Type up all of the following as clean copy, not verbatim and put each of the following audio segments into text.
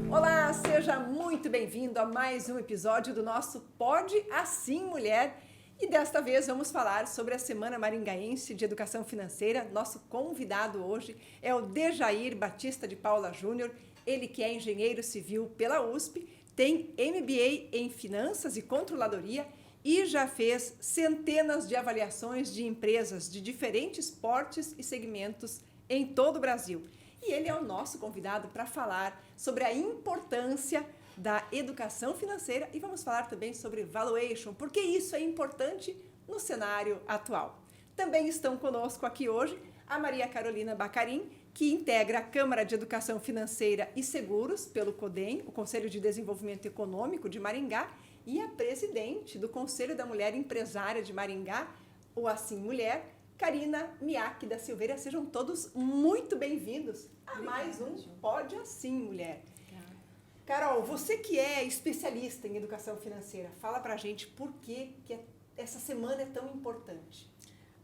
Olá, seja muito bem-vindo a mais um episódio do nosso Pode Assim Mulher. E desta vez vamos falar sobre a Semana Maringaense de Educação Financeira. Nosso convidado hoje é o Dejair Batista de Paula Júnior, ele que é engenheiro civil pela USP, tem MBA em Finanças e Controladoria e já fez centenas de avaliações de empresas de diferentes portes e segmentos em todo o Brasil. E ele é o nosso convidado para falar sobre a importância da educação financeira e vamos falar também sobre valuation, porque isso é importante no cenário atual. Também estão conosco aqui hoje a Maria Carolina Bacarin, que integra a Câmara de Educação Financeira e Seguros pelo CODEM, o Conselho de Desenvolvimento Econômico de Maringá, e a presidente do Conselho da Mulher Empresária de Maringá, o Assim Mulher, Karina Miaki da Silveira. Sejam todos muito bem-vindos a mais um Pode Assim Mulher. Carol, você que é especialista em educação financeira, fala pra gente por que essa semana é tão importante.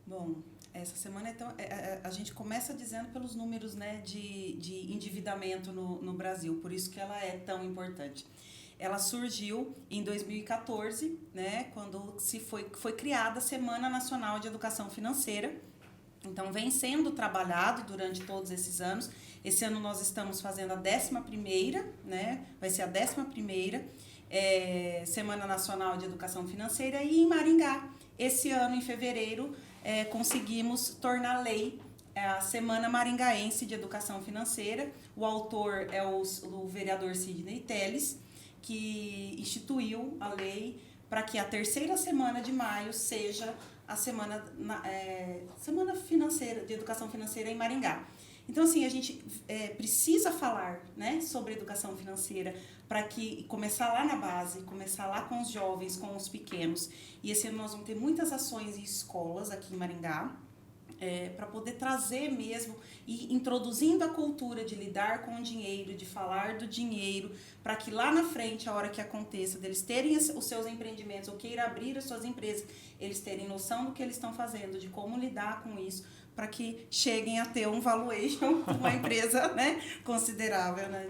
Bom, essa semana a gente começa dizendo pelos números, né, de endividamento no Brasil, por isso que ela é tão importante. Ela surgiu em 2014, né, quando foi criada a Semana Nacional de Educação Financeira. Então, vem sendo trabalhado durante todos esses anos. Esse ano nós estamos fazendo a 11ª, né, vai ser a 11ª Semana Nacional de Educação Financeira. E em Maringá, esse ano, em fevereiro, conseguimos tornar lei a Semana Maringaense de Educação Financeira. O autor é o vereador Sidney Telles, que instituiu a lei para que a 3ª semana de maio seja a semana financeira, de educação financeira em Maringá. Então, assim, a gente precisa falar, né, sobre educação financeira para que começar lá na base, começar lá com os jovens, com os pequenos. E esse ano nós vamos ter muitas ações em escolas aqui em Maringá, para poder trazer mesmo e introduzindo a cultura de lidar com o dinheiro, de falar do dinheiro, para que lá na frente, a hora que aconteça, deles terem os seus empreendimentos ou queira abrir as suas empresas, eles terem noção do que eles estão fazendo, de como lidar com isso, para que cheguem a ter um valuation de uma empresa, né, considerável, né,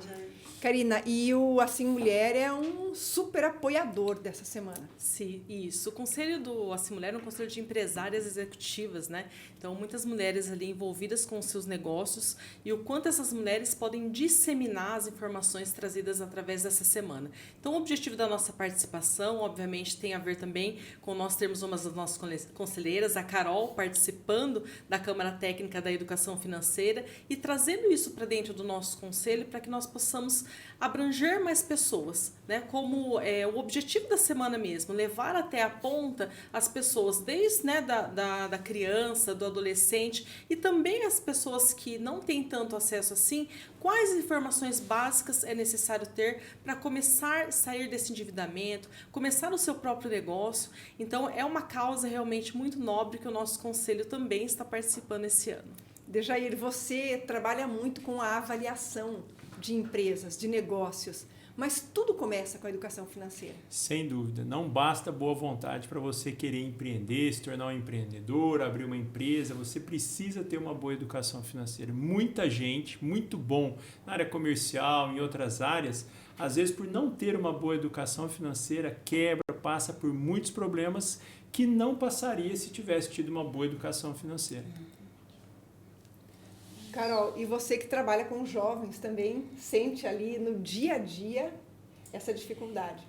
Karina, e o Assim Mulher é um super apoiador dessa semana. Sim, isso. O Conselho do Assim Mulher é um conselho de empresárias executivas, né? Então, muitas mulheres ali envolvidas com os seus negócios e o quanto essas mulheres podem disseminar as informações trazidas através dessa semana. Então, o objetivo da nossa participação, obviamente, tem a ver também com nós termos uma das nossas conselheiras, a Carol, participando da Câmara Técnica da Educação Financeira e trazendo isso para dentro do nosso conselho para que nós possamos abranger mais pessoas, né? Como o objetivo da semana mesmo, levar até a ponta as pessoas, desde, né, da criança, do adolescente e também as pessoas que não têm tanto acesso assim, quais informações básicas é necessário ter para começar a sair desse endividamento, começar o seu próprio negócio. Então, é uma causa realmente muito nobre que o nosso conselho também está participando esse ano. Dejair, você trabalha muito com a avaliação de empresas, de negócios, mas tudo começa com a educação financeira. Sem dúvida, não basta boa vontade para você querer empreender, se tornar um empreendedor, abrir uma empresa, você precisa ter uma boa educação financeira. Muita gente, muito bom na área comercial, em outras áreas, às vezes por não ter uma boa educação financeira, passa por muitos problemas que não passaria se tivesse tido uma boa educação financeira. Carol, e você que trabalha com jovens também sente ali no dia a dia essa dificuldade?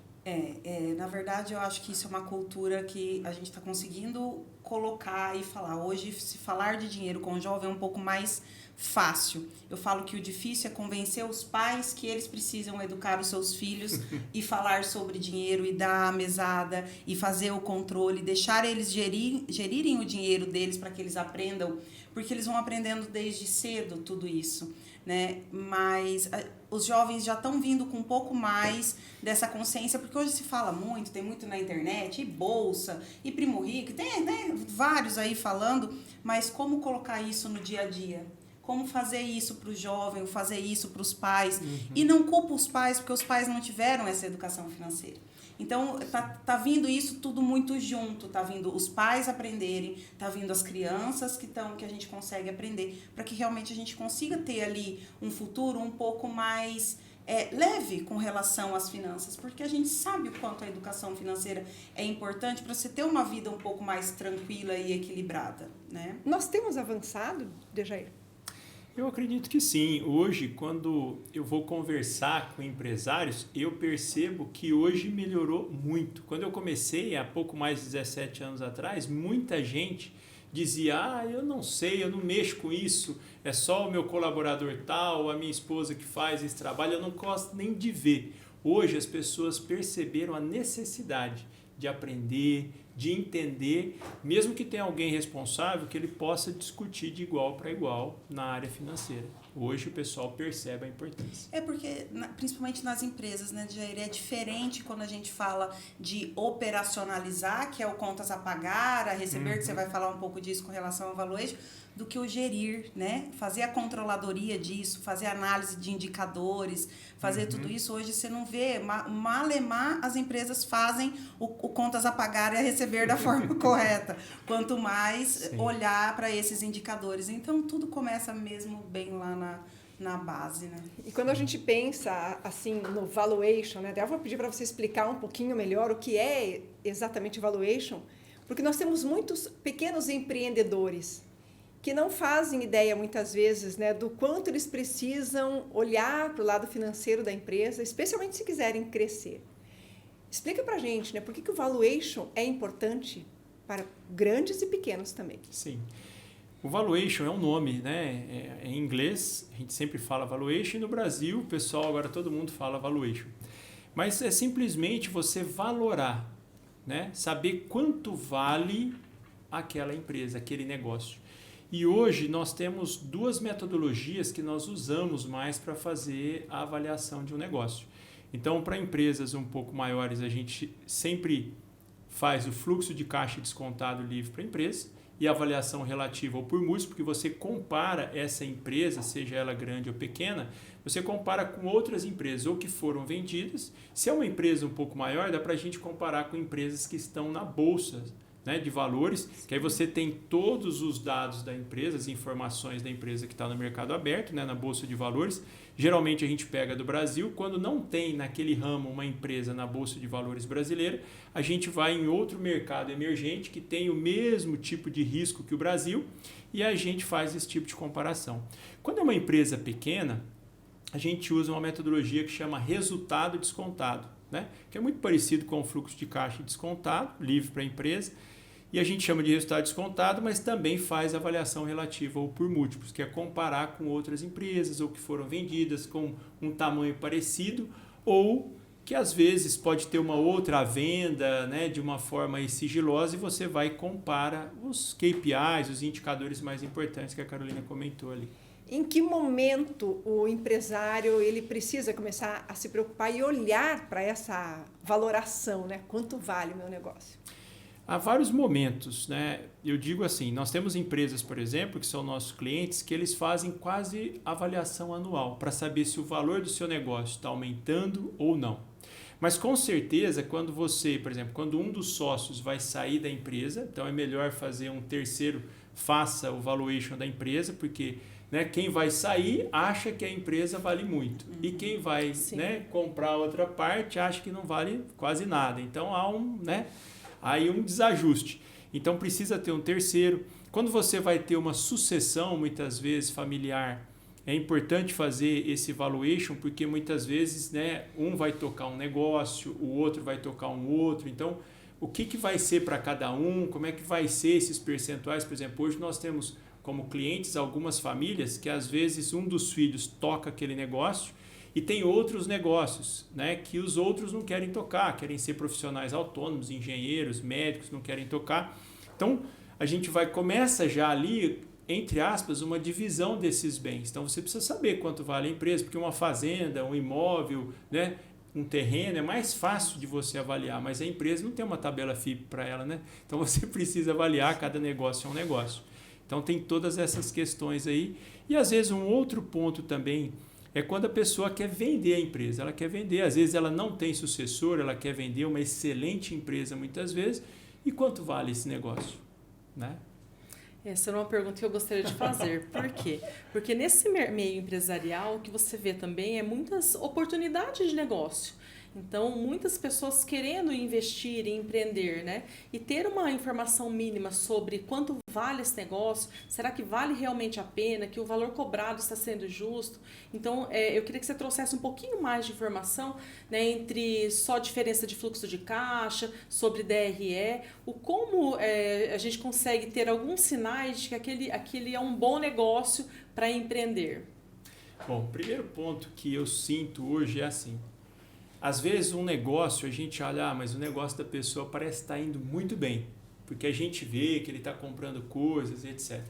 Na verdade, eu acho que isso é uma cultura que a gente está conseguindo colocar e falar. Hoje, se falar de dinheiro com o jovem é um pouco mais fácil. Eu falo que o difícil é convencer os pais que eles precisam educar os seus filhos e falar sobre dinheiro e dar a mesada e fazer o controle, deixar eles gerirem o dinheiro deles para que eles aprendam, porque eles vão aprendendo desde cedo tudo isso, né? Mas os jovens já estão vindo com um pouco mais dessa consciência, porque hoje se fala muito, tem muito na internet, e bolsa, e primo rico, tem, né, vários aí falando, mas como colocar isso no dia a dia? Como fazer isso para o jovem, fazer isso para os pais? E não culpa os pais, porque os pais não tiveram essa educação financeira. Então, tá vindo isso tudo muito junto, tá vindo os pais aprenderem, tá vindo as crianças que a gente consegue aprender, para que realmente a gente consiga ter ali um futuro um pouco mais leve com relação às finanças, porque a gente sabe o quanto a educação financeira é importante para você ter uma vida um pouco mais tranquila e equilibrada, né? Nós temos avançado, Dejair? Eu acredito que sim. Hoje, quando eu vou conversar com empresários, eu percebo que hoje melhorou muito. Quando eu comecei, há pouco mais de 17 anos atrás, muita gente dizia, eu não sei, eu não mexo com isso, é só o meu colaborador tal, a minha esposa que faz esse trabalho, eu não gosto nem de ver. Hoje as pessoas perceberam a necessidade de aprender, de entender, mesmo que tenha alguém responsável, que ele possa discutir de igual para igual na área financeira. Hoje o pessoal percebe a importância. Porque, principalmente nas empresas, né, Jair, é diferente quando a gente fala de operacionalizar, que é o contas a pagar, a receber, que você vai falar um pouco disso com relação ao valuation, do que o gerir, né? Fazer a controladoria disso, fazer análise de indicadores, fazer tudo isso. Hoje você não vê, malemar as empresas fazem o contas a pagar e a receber da forma correta. Quanto mais olhar para esses indicadores. Então, tudo começa mesmo bem lá na base, né? E quando a gente pensa, assim, no valuation, né? Até eu vou pedir para você explicar um pouquinho melhor o que é exatamente valuation, porque nós temos muitos pequenos empreendedores que não fazem ideia, muitas vezes, né, do quanto eles precisam olhar para o lado financeiro da empresa, especialmente se quiserem crescer. Explica para a gente, né, por que o valuation é importante para grandes e pequenos também. Sim. O valuation é um nome, né? Em inglês, a gente sempre fala valuation, e no Brasil, o pessoal, agora todo mundo fala valuation. Mas é simplesmente você valorar, né? Saber quanto vale aquela empresa, aquele negócio. E hoje nós temos duas metodologias que nós usamos mais para fazer a avaliação de um negócio. Então, para empresas um pouco maiores, a gente sempre faz o fluxo de caixa descontado livre para a empresa e a avaliação relativa ou por múltiplos, porque você compara essa empresa, seja ela grande ou pequena, você compara com outras empresas ou que foram vendidas. Se é uma empresa um pouco maior, dá para a gente comparar com empresas que estão na bolsa, né, de valores, que aí você tem todos os dados da empresa, as informações da empresa que está no mercado aberto, né, na Bolsa de Valores. Geralmente a gente pega do Brasil. Quando não tem naquele ramo uma empresa na Bolsa de Valores brasileira, a gente vai em outro mercado emergente que tem o mesmo tipo de risco que o Brasil e a gente faz esse tipo de comparação. Quando é uma empresa pequena, a gente usa uma metodologia que chama resultado descontado, né, que é muito parecido com o fluxo de caixa descontado, livre para a empresa. E a gente chama de resultado descontado, mas também faz avaliação relativa ou por múltiplos, que é comparar com outras empresas ou que foram vendidas com um tamanho parecido ou que às vezes pode ter uma outra venda, né, de uma forma sigilosa e você vai e compara os KPIs, os indicadores mais importantes que a Carolina comentou ali. Em que momento o empresário ele precisa começar a se preocupar e olhar para essa valoração, né? Quanto vale o meu negócio? Há vários momentos, né? Eu digo assim, nós temos empresas, por exemplo, que são nossos clientes, que eles fazem quase avaliação anual para saber se o valor do seu negócio está aumentando ou não. Mas com certeza, quando você, por exemplo, quando um dos sócios vai sair da empresa, então é melhor fazer um terceiro, faça o valuation da empresa, porque, né, quem vai sair acha que a empresa vale muito. E quem vai, né, comprar outra parte acha que não vale quase nada. Então há aí um desajuste. Então precisa ter um terceiro. Quando você vai ter uma sucessão, muitas vezes familiar, é importante fazer esse valuation, porque muitas vezes, né, um vai tocar um negócio, o outro vai tocar um outro. Então, o que vai ser para cada um? Como é que vai ser esses percentuais? Por exemplo, hoje nós temos como clientes algumas famílias que às vezes um dos filhos toca aquele negócio e tem outros negócios, né, que os outros não querem tocar, querem ser profissionais autônomos, engenheiros, médicos, não querem tocar. Então, a gente começa já ali, entre aspas, uma divisão desses bens. Então, você precisa saber quanto vale a empresa, porque uma fazenda, um imóvel, né, um terreno é mais fácil de você avaliar, mas a empresa não tem uma tabela FIP para ela, né? Então, você precisa avaliar, cada negócio é um negócio. Então, tem todas essas questões aí. E, às vezes, um outro ponto também é quando a pessoa quer vender a empresa. Ela quer vender, às vezes ela não tem sucessor, ela quer vender uma excelente empresa muitas vezes. E quanto vale esse negócio? Né? Essa era uma pergunta que eu gostaria de fazer. Por quê? Porque nesse meio empresarial, o que você vê também é muitas oportunidades de negócio. Então, muitas pessoas querendo investir e empreender, né? E ter uma informação mínima sobre quanto vale esse negócio, será que vale realmente a pena, que o valor cobrado está sendo justo? Então, eu queria que você trouxesse um pouquinho mais de informação, né, entre só diferença de fluxo de caixa, sobre DRE, como a gente consegue ter alguns sinais de que aquele é um bom negócio para empreender. Bom, o primeiro ponto que eu sinto hoje é assim. Às vezes um negócio, a gente olha, mas o negócio da pessoa parece estar indo muito bem, porque a gente vê que ele está comprando coisas, etc.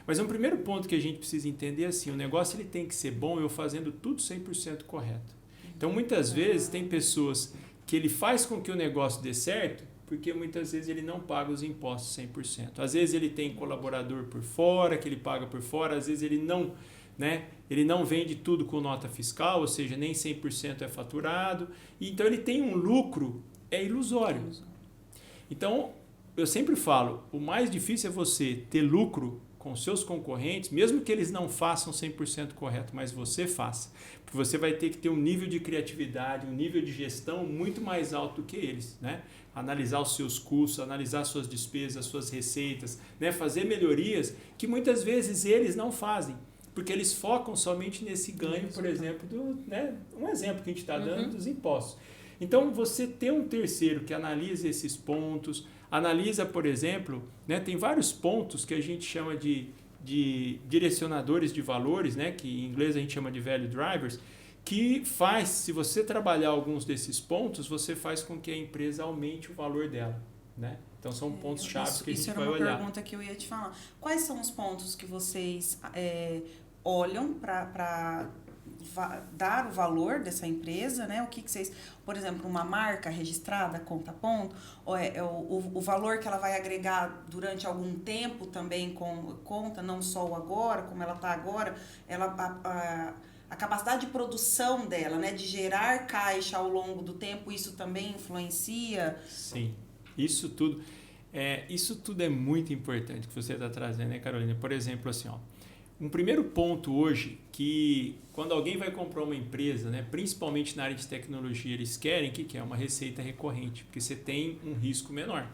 Mas um primeiro ponto que a gente precisa entender é assim, o negócio ele tem que ser bom eu fazendo tudo 100% correto. Então, muitas vezes, tem pessoas que ele faz com que o negócio dê certo, porque muitas vezes ele não paga os impostos 100%. Às vezes ele tem colaborador por fora, que ele paga por fora, às vezes ele não... Né? Ele não vende tudo com nota fiscal, ou seja, nem 100% é faturado. Então, ele tem um lucro ilusório. Então, eu sempre falo, o mais difícil é você ter lucro com seus concorrentes, mesmo que eles não façam 100% correto, mas você faça. Porque você vai ter que ter um nível de criatividade, um nível de gestão muito mais alto do que eles. Né? Analisar os seus custos, analisar suas despesas, suas receitas, né? Fazer melhorias que muitas vezes eles não fazem. Porque eles focam somente nesse ganho, por exemplo, né, um exemplo que a gente está dando dos impostos. Então, você ter um terceiro que analisa esses pontos, analisa, por exemplo, né, tem vários pontos que a gente chama de direcionadores de valores, né, que em inglês a gente chama de value drivers, que faz, se você trabalhar alguns desses pontos, você faz com que a empresa aumente o valor dela. Né? Então, são pontos-chave que a gente vai olhar. Isso era uma pergunta que eu ia te falar. Quais são os pontos que vocês olham para dar o valor dessa empresa, né? O que vocês, por exemplo, uma marca registrada, conta ponto, o valor que ela vai agregar durante algum tempo também conta, não só o agora, como ela está agora, a capacidade de produção dela, né? De gerar caixa ao longo do tempo, isso também influencia? Sim, isso tudo é muito importante que você está trazendo, né, Carolina? Por exemplo, assim, um primeiro ponto hoje que quando alguém vai comprar uma empresa, né, principalmente na área de tecnologia, eles querem que é uma receita recorrente, porque você tem um risco menor,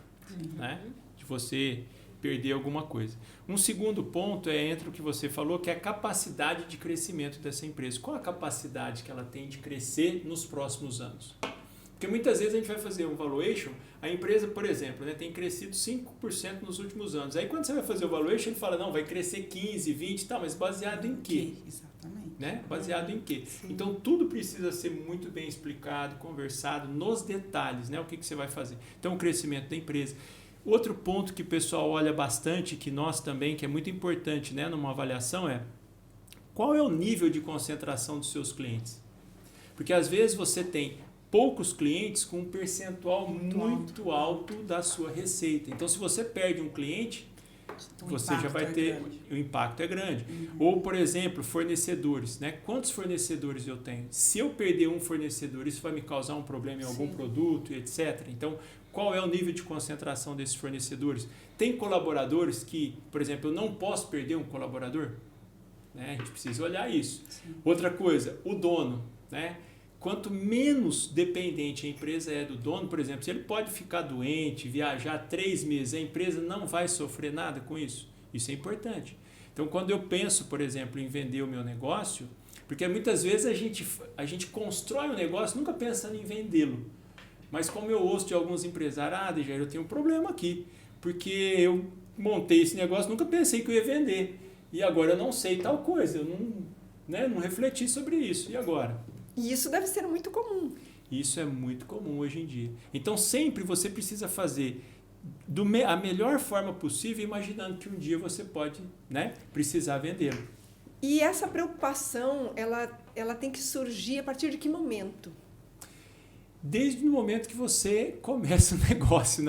né, de você perder alguma coisa. Um segundo ponto entre o que você falou, que é a capacidade de crescimento dessa empresa. Qual a capacidade que ela tem de crescer nos próximos anos? Porque muitas vezes a gente vai fazer um valuation, a empresa, por exemplo, né, tem crescido 5% nos últimos anos. Aí quando você vai fazer o valuation, ele fala, não, vai crescer 15, 20, tá, mas baseado em quê? Exatamente. Né? Baseado em quê? Sim. Então, tudo precisa ser muito bem explicado, conversado, nos detalhes, né? O que você vai fazer. Então, o crescimento da empresa. Outro ponto que o pessoal olha bastante, que nós também, que é muito importante, né, numa avaliação, qual é o nível de concentração dos seus clientes? Porque, às vezes, você tem poucos clientes com um percentual muito alto da sua receita. Então, se você perde um cliente, você já vai ter... O impacto é grande. Ou, por exemplo, fornecedores. Né? Quantos fornecedores eu tenho? Se eu perder um fornecedor, isso vai me causar um problema em algum produto, etc. Então, qual é o nível de concentração desses fornecedores? Tem colaboradores que, por exemplo, eu não posso perder um colaborador? Né? A gente precisa olhar isso. Sim. Outra coisa, o dono. Né? Quanto menos dependente a empresa é do dono, por exemplo, se ele pode ficar doente, viajar 3 meses, a empresa não vai sofrer nada com isso. Isso é importante. Então, quando eu penso, por exemplo, em vender o meu negócio, porque muitas vezes a gente constrói um negócio nunca pensando em vendê-lo. Mas como eu ouço de alguns empresários, Dejair, eu tenho um problema aqui, porque eu montei esse negócio, nunca pensei que eu ia vender. E agora eu não sei tal coisa, eu não refleti sobre isso. E agora? E isso deve ser muito comum. Isso é muito comum hoje em dia. Então, sempre você precisa fazer a melhor forma possível, imaginando que um dia você pode, né, precisar vendê-lo. E essa preocupação, ela tem que surgir a partir de que momento? Desde o momento que você começa o negócio,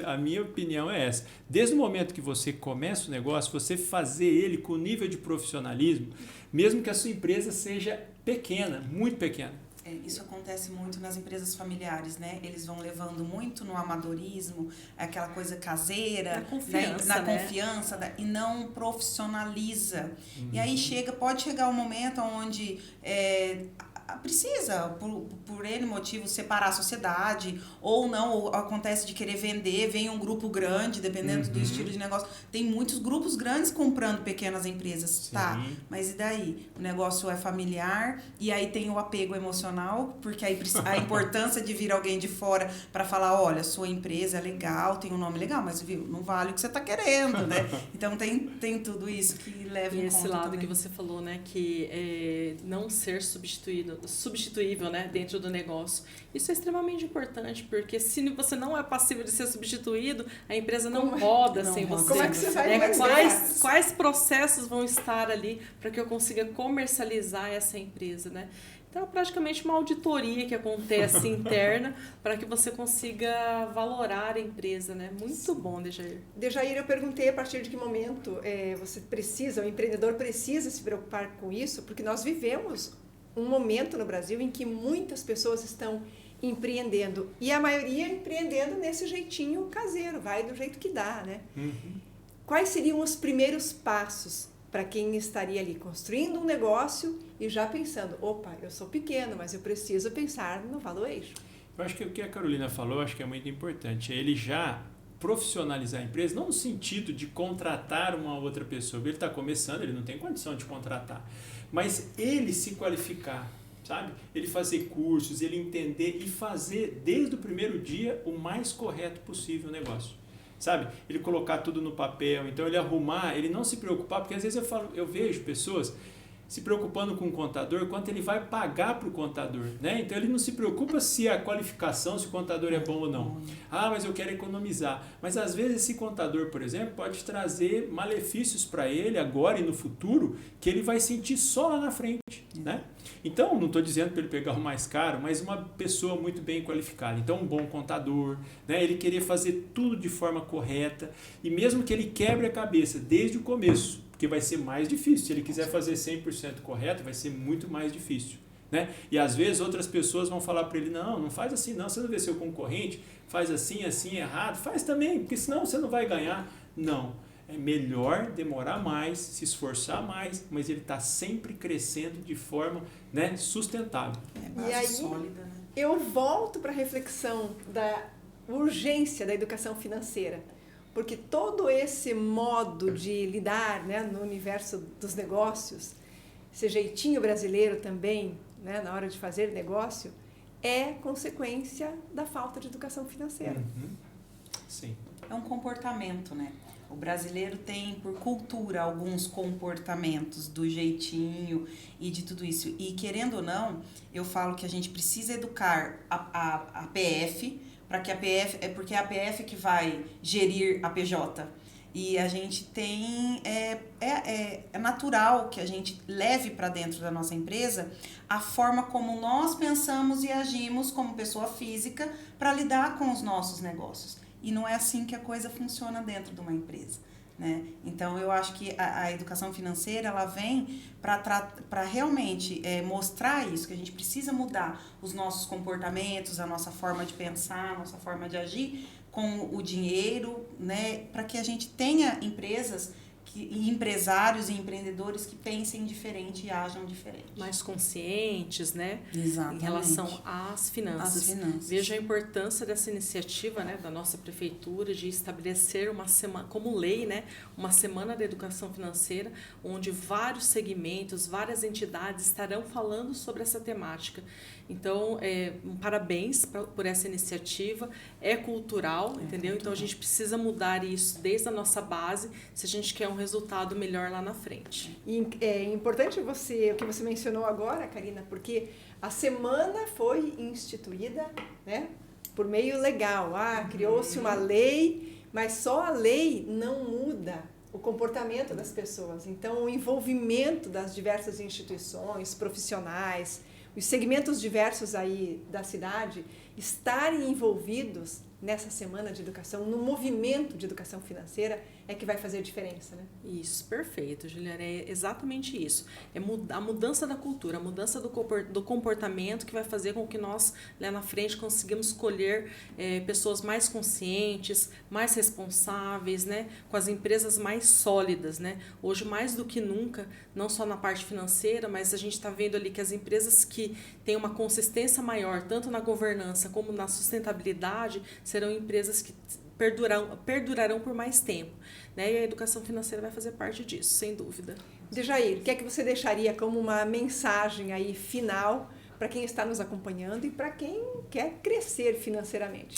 a minha opinião é essa. Desde o momento que você começa o negócio, você fazer ele com nível de profissionalismo, mesmo que a sua empresa seja pequena, muito pequena. Isso acontece muito nas empresas familiares, né? Eles vão levando muito no amadorismo, aquela coisa caseira, na confiança, e não profissionaliza. E aí pode chegar um momento onde precisa, por N motivo, separar a sociedade, ou não, ou acontece de querer vender, vem um grupo grande, dependendo do estilo de negócio. Tem muitos grupos grandes comprando pequenas empresas, Sim. tá? Mas e daí? O negócio é familiar, e aí tem o apego emocional, porque aí a importância de vir alguém de fora para falar, olha, sua empresa é legal, tem um nome legal, mas viu, não vale o que você está querendo, né? Então tem tudo isso que leva em conta. E esse lado também. que você falou, né, que não ser substituível, né, dentro do negócio. Isso é extremamente importante, porque se você não é passível de ser substituído, a empresa não roda sem você. Como é que você vai quais processos vão estar ali para que eu consiga comercializar essa empresa, né? Então, é praticamente uma auditoria que acontece interna para que você consiga valorar a empresa, né? Muito bom, Dejair. Dejair, eu perguntei a partir de que momento o empreendedor precisa se preocupar com isso, porque nós vivemos um momento no Brasil em que muitas pessoas estão empreendendo, e a maioria empreendendo nesse jeitinho caseiro, vai do jeito que dá, né? Quais seriam os primeiros passos para quem estaria ali construindo um negócio e já pensando, opa, eu sou pequeno, mas eu preciso pensar no valuation? Eu acho que o que a Carolina falou, acho que é muito importante, é ele já profissionalizar a empresa, não no sentido de contratar uma outra pessoa, ele está começando, ele não tem condição de contratar, mas ele se qualificar, sabe? Ele fazer cursos, ele entender e fazer desde o primeiro dia o mais correto possível o negócio, sabe? Ele colocar tudo no papel, então ele arrumar, ele não se preocupar, porque às vezes eu vejo pessoas se preocupando com o contador, quanto ele vai pagar para o contador, né? Então ele não se preocupa se a qualificação, se o contador é bom ou não. Ah, mas eu quero economizar. Mas às vezes esse contador, por exemplo, pode trazer malefícios para ele agora e no futuro que ele vai sentir só lá na frente, né? Então, não estou dizendo para ele pegar o mais caro, mas uma pessoa muito bem qualificada. Então, um bom contador, né? Ele querer fazer tudo de forma correta e mesmo que ele quebre a cabeça desde o começo, porque vai ser mais difícil. Se ele quiser fazer 100% correto, vai ser muito mais difícil, né? E às vezes outras pessoas vão falar para ele, não faz assim não, você não vê seu concorrente, faz assim, errado, faz também, porque senão você não vai ganhar. Não, é melhor demorar mais, se esforçar mais, mas ele está sempre crescendo de forma, né, sustentável. E aí, sólida, né? Eu volto para a reflexão da urgência da educação financeira. Porque todo esse modo de lidar, né, no universo dos negócios, esse jeitinho brasileiro também, né, na hora de fazer negócio, é consequência da falta de educação financeira. Sim. É um comportamento, né? O brasileiro tem, por cultura, alguns comportamentos do jeitinho e de tudo isso. E, querendo ou não, eu falo que a gente precisa educar a PF, para que a PF, porque é a PF que vai gerir a PJ. E a gente tem, é natural que a gente leve para dentro da nossa empresa a forma como nós pensamos e agimos como pessoa física para lidar com os nossos negócios. E não é assim que a coisa funciona dentro de uma empresa, né? Então, eu acho que a educação financeira, ela vem para realmente mostrar isso, que a gente precisa mudar os nossos comportamentos, a nossa forma de pensar, a nossa forma de agir com o dinheiro, né? Para que a gente tenha empresas e empresários e empreendedores que pensem diferente e ajam diferente. Mais conscientes, né? Exatamente. Em relação às finanças. As finanças. Veja a importância dessa iniciativa, né, da nossa prefeitura de estabelecer uma semana, como lei, né, uma semana da educação financeira, onde vários segmentos, várias entidades estarão falando sobre essa temática. Então, parabéns por essa iniciativa. É cultural, entendeu? Cultural. Então, a gente precisa mudar isso desde a nossa base se a gente quer um resultado melhor lá na frente. E é importante o que você mencionou agora, Karina, porque a semana foi instituída, né, por meio legal. Criou-se uma lei, mas só a lei não muda o comportamento das pessoas. Então, o envolvimento das diversas instituições, profissionais, os segmentos diversos aí da cidade estarem envolvidos nessa semana de educação, no movimento de educação financeira, é que vai fazer a diferença, né? Isso, perfeito, Juliana, é exatamente isso. É a mudança da cultura, a mudança do comportamento que vai fazer com que nós, lá na frente, consigamos escolher pessoas mais conscientes, mais responsáveis, né? Com as empresas mais sólidas, né? Hoje, mais do que nunca, não só na parte financeira, mas a gente está vendo ali que as empresas que têm uma consistência maior, tanto na governança como na sustentabilidade, serão empresas que perdurarão por mais tempo, né? E a educação financeira vai fazer parte disso, sem dúvida. Dejair, o que é que você deixaria como uma mensagem aí final para quem está nos acompanhando e para quem quer crescer financeiramente?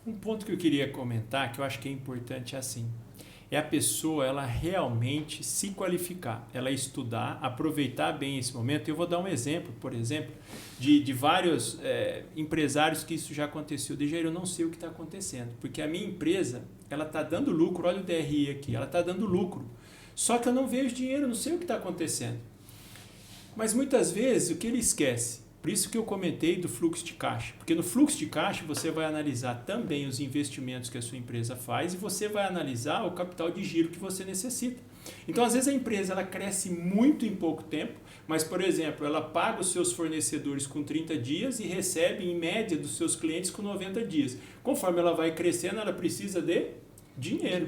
Um ponto que eu queria comentar, que eu acho que é importante, é assim, é a pessoa, ela realmente se qualificar, ela estudar, aproveitar bem esse momento. Eu vou dar um exemplo, por exemplo, de vários empresários que isso já aconteceu. Dejair, eu não sei o que está acontecendo, porque a minha empresa, ela está dando lucro, olha o DRI aqui, ela está dando lucro, só que eu não vejo dinheiro, não sei o que está acontecendo. Mas muitas vezes, o que ele esquece? Por isso que eu comentei do fluxo de caixa, porque no fluxo de caixa você vai analisar também os investimentos que a sua empresa faz e você vai analisar o capital de giro que você necessita. Então, às vezes a empresa ela cresce muito em pouco tempo, mas, por exemplo, ela paga os seus fornecedores com 30 dias e recebe, em média, dos seus clientes com 90 dias. Conforme ela vai crescendo, ela precisa de dinheiro.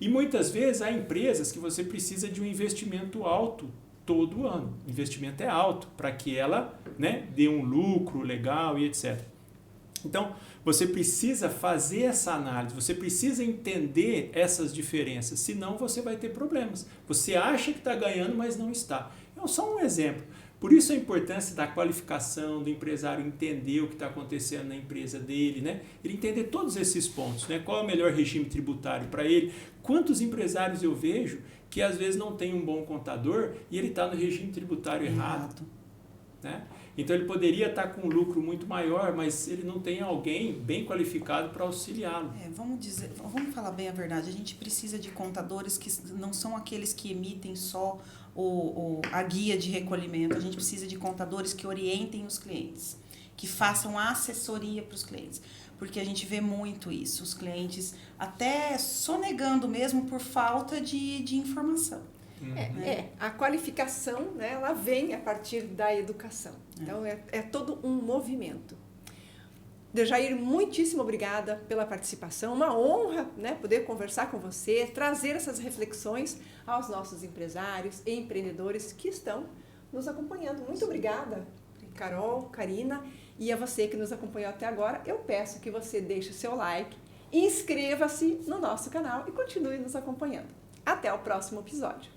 E muitas vezes há empresas que você precisa de um investimento alto todo ano. O investimento é alto para que ela, né, dê um lucro legal e etc. Então, você precisa fazer essa análise, você precisa entender essas diferenças, senão você vai ter problemas. Você acha que está ganhando, mas não está. É só um exemplo. Por isso a importância da qualificação do empresário entender o que está acontecendo na empresa dele, né? Ele entender todos esses pontos, né? Qual é o melhor regime tributário para ele. Quantos empresários eu vejo que às vezes não tem um bom contador e ele está no regime tributário errado, né? Então ele poderia estar com um lucro muito maior, mas ele não tem alguém bem qualificado para auxiliá-lo. Vamos falar bem a verdade, a gente precisa de contadores que não são aqueles que emitem só a guia de recolhimento, a gente precisa de contadores que orientem os clientes, que façam assessoria para os clientes. Porque a gente vê muito isso, os clientes até sonegando mesmo por falta de informação. A qualificação, né, ela vem a partir da educação. Então, é todo um movimento. Dejair, muitíssimo obrigada pela participação. Uma honra, né, poder conversar com você, trazer essas reflexões aos nossos empresários e empreendedores que estão nos acompanhando. Muito obrigada, Carol, Karina. E a você que nos acompanhou até agora, eu peço que você deixe o seu like, inscreva-se no nosso canal e continue nos acompanhando. Até o próximo episódio.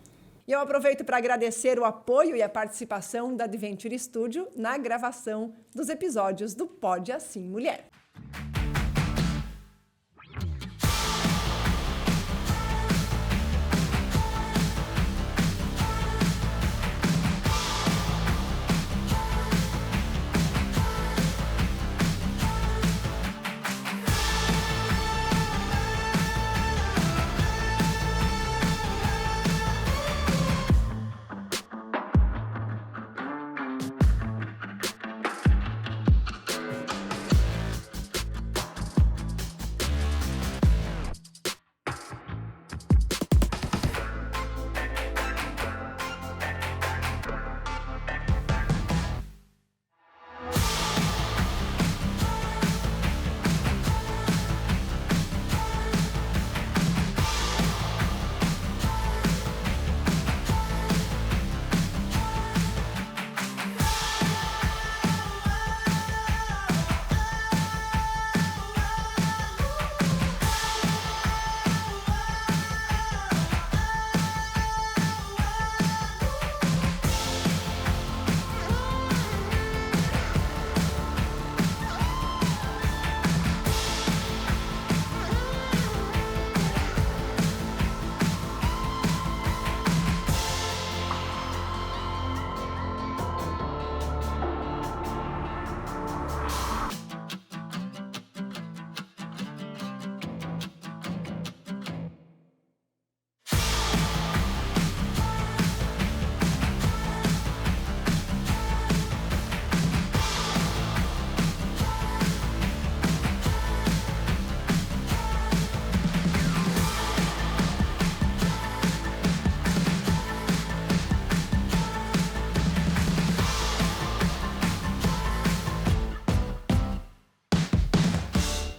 E eu aproveito para agradecer o apoio e a participação da Adventure Studio na gravação dos episódios do Pode Assim Mulher.